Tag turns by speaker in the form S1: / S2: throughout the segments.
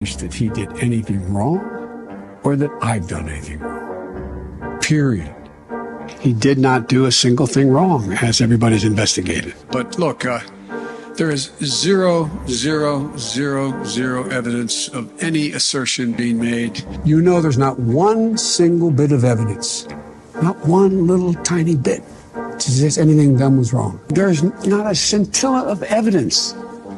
S1: that he did anything wrong or that I've done anything wrong. Period. He did not do a single thing wrong, as everybody's investigated. But look, there is zero evidence of any assertion being made. You know there's not one single bit of evidence, not one little tiny bit, to suggest anything done was wrong. There's not a scintilla of evidence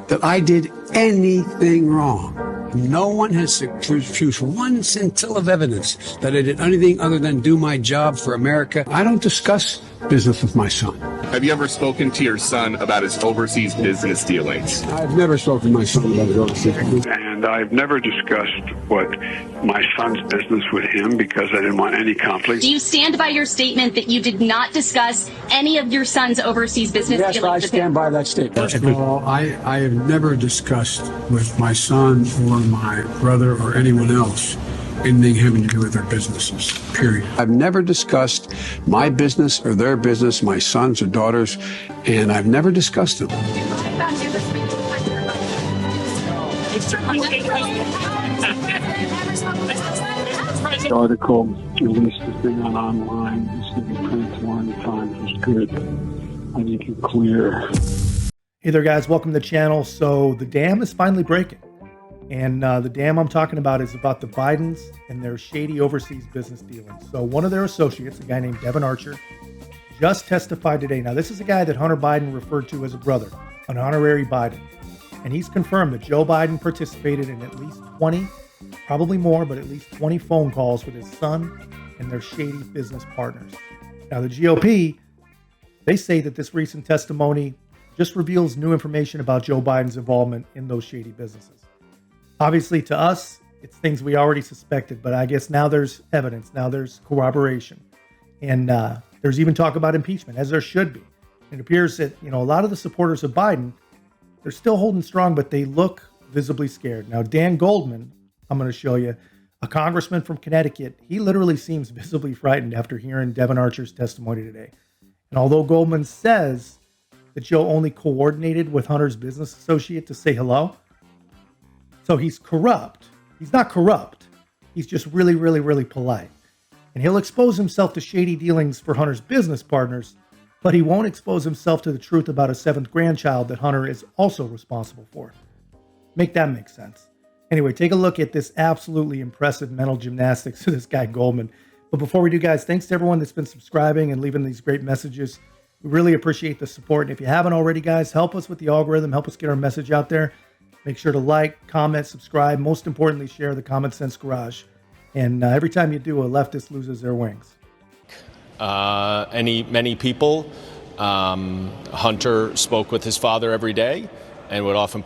S1: that I did anything wrong. No one has produced one scintilla of evidence that I did anything other than do my job for America. I don't discuss business with my son.
S2: Have you ever spoken to your son about his overseas business dealings?
S1: I've never spoken to my son about his overseas business.
S3: And I've never discussed what my son's business with him because I didn't want any conflict.
S4: Do you stand by your statement that you did not discuss any of your son's overseas business dealings?
S1: Yes, I stand by that statement. First of all, I have never discussed with my son or my brother or anyone else anything having to do with their businesses, period. I've never discussed my business or their business, my sons or daughters, and I've never discussed them. The article released this thing online. This is going to be printed tomorrow in the Times. It's good. I think it's clear.
S5: Hey there, guys. Welcome to the channel. So the dam is finally breaking. And the dam I'm talking about is about the Bidens and their shady overseas business dealings. So one of their associates, a guy named Devon Archer, just testified today. Now, this is a guy that Hunter Biden referred to as a brother, an honorary Biden. And he's confirmed that Joe Biden participated in at least 20, probably more, but at least 20 phone calls with his son and their shady business partners. Now, the GOP, they say that this recent testimony just reveals new information about Joe Biden's involvement in those shady businesses. Obviously, to us, it's things we already suspected, but I guess now there's evidence. Now there's corroboration. And there's even talk about impeachment, as there should be. It appears that, a lot of the supporters of Biden, they're still holding strong, but they look visibly scared. Now, Dan Goldman, I'm going to show you, a congressman from Connecticut, he literally seems visibly frightened after hearing Devon Archer's testimony today. And although Goldman says that Joe only coordinated with Hunter's business associate to say hello, so he's corrupt. He's not corrupt. He's just really, really, really polite. And he'll expose himself to shady dealings for Hunter's business partners, but he won't expose himself to the truth about a seventh grandchild that Hunter is also responsible for. Make that make sense. Anyway, take a look at this absolutely impressive mental gymnastics of this guy Goldman. But before we do, guys, thanks to everyone that's been subscribing and leaving these great messages. We really appreciate the support. And if you haven't already, guys, help us with the algorithm. Help us get our message out there. Make sure to like, comment, subscribe. Most importantly, share the Common Sense Garage. And every time you do, a leftist loses their wings.
S6: Many people, Hunter spoke with his father every day and would often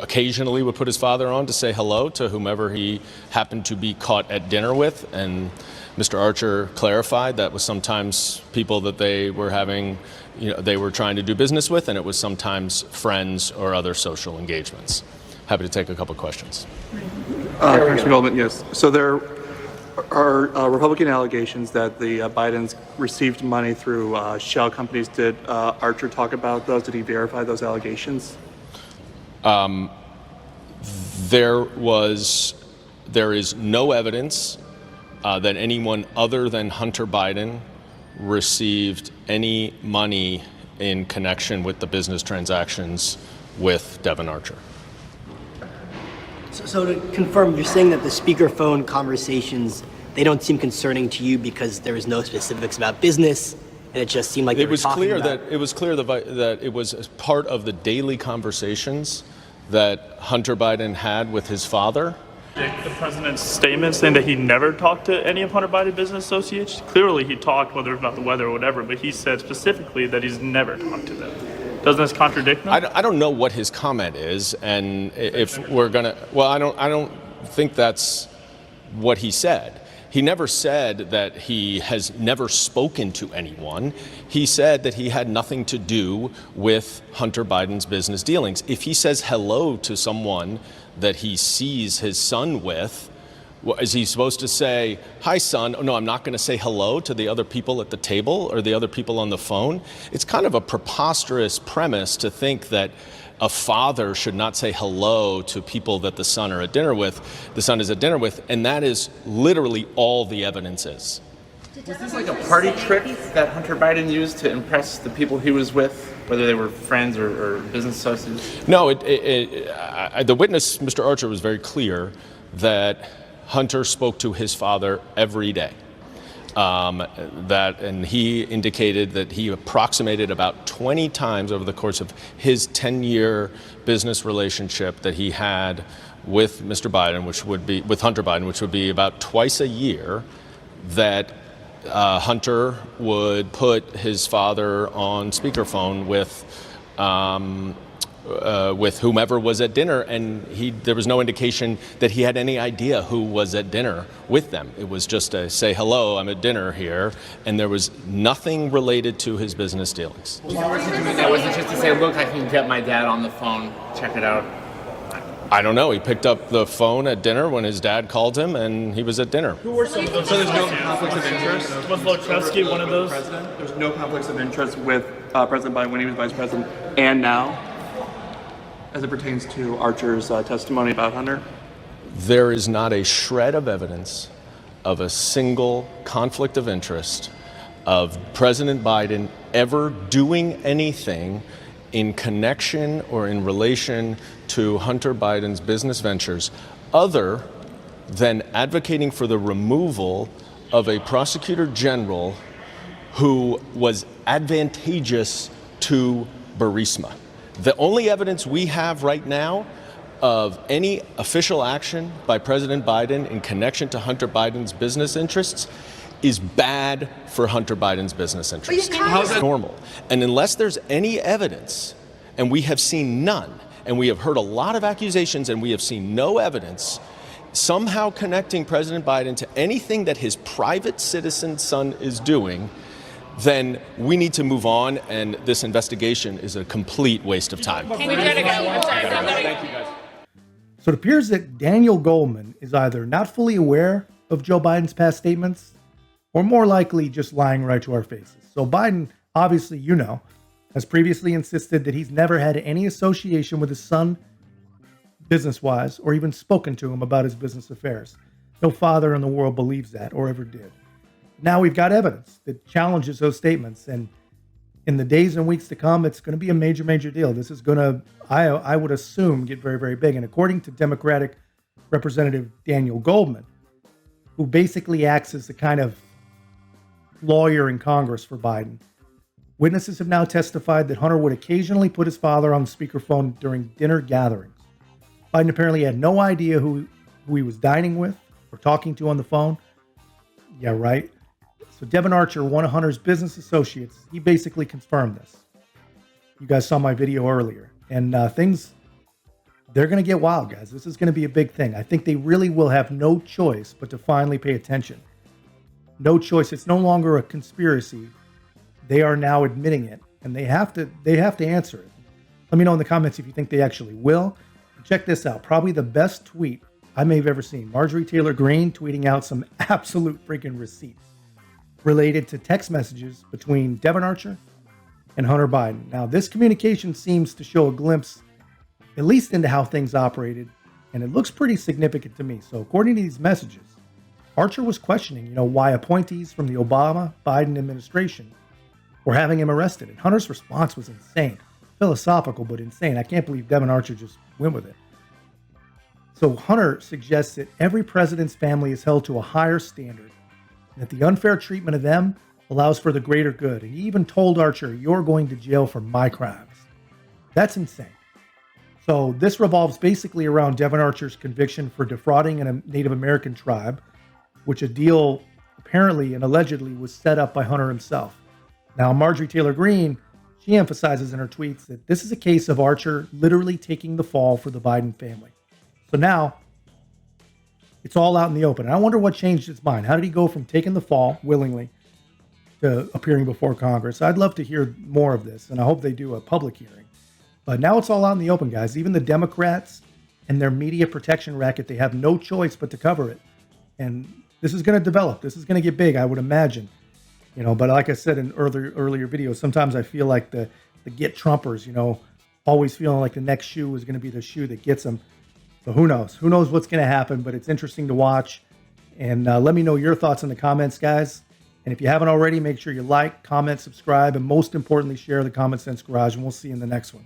S6: occasionally would put his father on to say hello to whomever he happened to be caught at dinner with. And Mr. Archer clarified that was sometimes people that they were having, they were trying to do business with, and it was sometimes friends or other social engagements. Happy to take a couple of questions.
S7: Congressman Goldman, yes. So there are Republican allegations that the Bidens received money through shell companies. Did Archer talk about those? Did he verify those allegations?
S6: There is no evidence that anyone other than Hunter Biden received any money in connection with the business transactions with Devon Archer.
S8: So to confirm, you're saying that the speakerphone conversations, they don't seem concerning to you because there is no specifics about business, and it just seemed like it was clear that
S6: it was part of the daily conversations that Hunter Biden had with his father.
S9: The president's statement saying that he never talked to any of Hunter Biden's business associates. Clearly he talked, whether about the weather or whatever, but he said specifically that he's never talked to them. Doesn't this contradict them?
S6: I don't know what his comment is, and if we're gonna, I don't think that's what he said. He never said that he has never spoken to anyone. He said that he had nothing to do with Hunter Biden's business dealings. If he says hello to someone that he sees his son with, is he supposed to say, "Hi, son"? Oh, no, I'm not going to say hello to the other people at the table or the other people on the phone. It's kind of a preposterous premise to think that a father should not say hello to people that the son is at dinner with, and that is literally all the evidence is.
S10: Was this like a party trick that Hunter Biden used to impress the people he was with, whether they were friends or business associates?
S6: No, the witness, Mr. Archer, was very clear that Hunter spoke to his father every day. And he indicated that he approximated about 20 times over the course of his 10-year business relationship that he had with Mr. Biden, with Hunter Biden, which would be about twice a year, that Hunter would put his father on speakerphone with whomever was at dinner, and there was no indication that he had any idea who was at dinner with them. It was just a say, hello, I'm at dinner here, and there was nothing related to his business dealings.
S10: Why was he doing that? Was it just to say, look, I can get my dad on the phone, check it out?
S6: I don't know. He picked up the phone at dinner when his dad called him, and he was at dinner.
S7: Who were some of those? So there's no conflicts of interest?
S9: Was Lotrovsky one of those?
S7: There's no conflicts of interest with President Biden when he was vice president and now, as it pertains to Archer's testimony about Hunter?
S6: There is not a shred of evidence of a single conflict of interest of President Biden ever doing anything in connection or in relation to Hunter Biden's business ventures other than advocating for the removal of a prosecutor general who was advantageous to Burisma. The only evidence we have right now of any official action by President Biden in connection to Hunter Biden's business interests is bad for Hunter Biden's business interests. How's that normal? And unless there's any evidence, and we have seen none, and we have heard a lot of accusations and we have seen no evidence somehow connecting President Biden to anything that his private citizen son is doing, then we need to move on, and this investigation is a complete waste of time.
S5: So it appears that Daniel Goldman is either not fully aware of Joe Biden's past statements or more likely just lying right to our faces. So Biden, obviously, has previously insisted that he's never had any association with his son business-wise or even spoken to him about his business affairs. No father in the world believes that or ever did. Now we've got evidence that challenges those statements, and in the days and weeks to come, it's going to be a major, major deal. This is going to, I would assume, get very, very big. And according to Democratic Representative Daniel Goldman, who basically acts as the kind of lawyer in Congress for Biden, witnesses have now testified that Hunter would occasionally put his father on the speakerphone during dinner gatherings. Biden apparently had no idea who he was dining with or talking to on the phone. Yeah, right. So Devon Archer, one of Hunter's business associates, he basically confirmed this. You guys saw my video earlier. And they're going to get wild, guys. This is going to be a big thing. I think they really will have no choice but to finally pay attention. No choice. It's no longer a conspiracy. They are now admitting it, and they have to answer it. Let me know in the comments if you think they actually will. Check this out. Probably the best tweet I may have ever seen. Marjorie Taylor Greene tweeting out some absolute freaking receipts related to text messages between Devon Archer and Hunter Biden. Now, this communication seems to show a glimpse, at least into how things operated, and it looks pretty significant to me. So according to these messages, Archer was questioning, why appointees from the Obama-Biden administration were having him arrested. And Hunter's response was insane. Philosophical, but insane. I can't believe Devon Archer just went with it. So Hunter suggests that every president's family is held to a higher standard, and that the unfair treatment of them allows for the greater good. And he even told Archer, you're going to jail for my crimes. That's insane. So this revolves basically around Devon Archer's conviction for defrauding a Native American tribe, which a deal apparently and allegedly was set up by Hunter himself. Now, Marjorie Taylor Greene, she emphasizes in her tweets that this is a case of Archer literally taking the fall for the Biden family. So now it's all out in the open. And I wonder what changed his mind. How did he go from taking the fall willingly to appearing before Congress? I'd love to hear more of this, and I hope they do a public hearing. But now it's all out in the open, guys. Even the Democrats and their media protection racket, they have no choice but to cover it. And this is going to develop. This is going to get big, I would imagine. But like I said in earlier videos, sometimes I feel like the get Trumpers, always feeling like the next shoe is going to be the shoe that gets him. So who knows? Who knows what's going to happen, but it's interesting to watch. And let me know your thoughts in the comments, guys. And if you haven't already, make sure you like, comment, subscribe, and most importantly, share the Common Sense Garage, and we'll see you in the next one.